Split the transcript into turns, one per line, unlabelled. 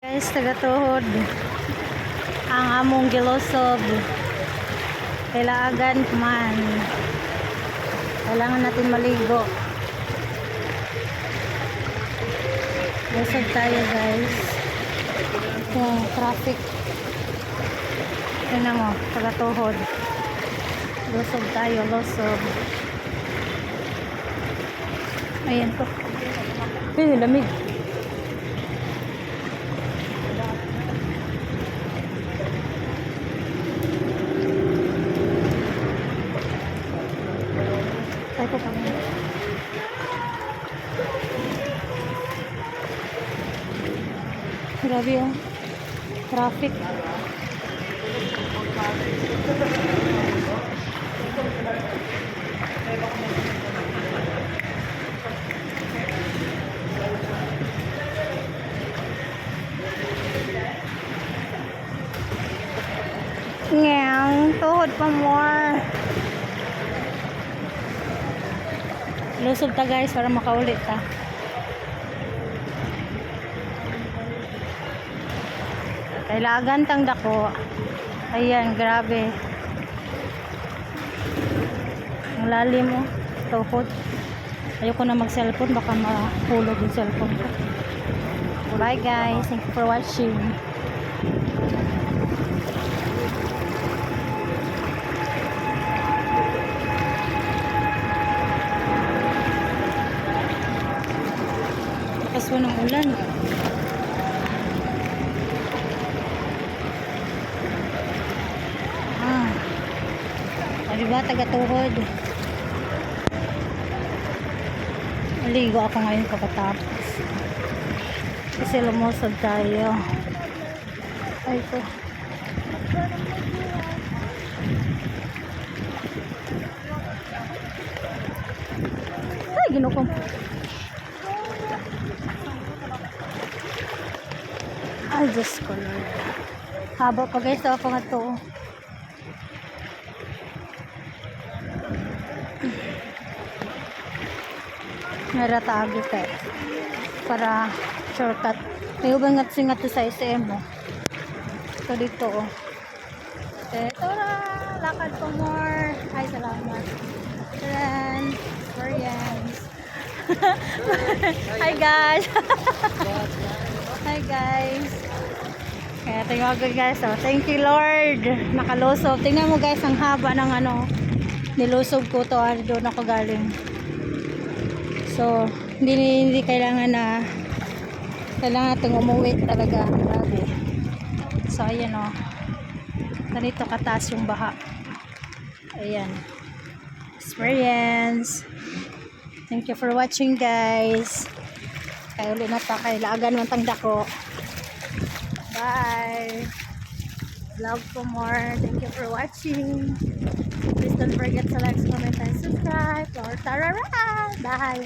Guys, tagatuhod ang among gilosob. Kailangan man. Kailangan natin maligo. Lusog tayo, guys. Yung traffic. Tignan mo, tagatuhod. Lusog tayo, lusog. Ayan po. Lamig. Tayo po kami. Grabe yung traffic. Ngang, tuhod pa more. Lusog ta guys para makaulit ta. Kailangan tang dako. Ayan, grabe. Ang lalim mo. Tuhod. Ayoko na mag-cellphone. Baka mahulog yung cellphone ko. Bye guys. Thank you for watching. Lakas mo ng ulan. Diba, taga-tuhod. Maligo ako ngayon pagkatapos. Kasi lumusod tayo. Ay ko. Ay, ginukong. Ay, Diyos ko Lord. Haba pa guys, ako nga to. Naratago tayo para shortcut. May ubang singat to sa SM mo. So dito oh. Ito na, lakad po more. Ay, salamat. Friends, experience. Hi guys. Hi guys. Kaya tingnan ko guys. Oh. Thank you Lord. Nakalusog. Tingnan mo guys ang haba ng ano. Nilusog ko to. Doon ako galing. So, hindi kailangan na kailangan natin umuwi talaga. Grabe. So, ayan o. Ganito kataas yung baha. Ayan. Experience. Thank you for watching guys. Kaya ulit na ta. Kailangan man tangda ko. Bye. Love for more. Thank you for watching. Please don't forget to like, comment, and subscribe. Or tarara. Bye.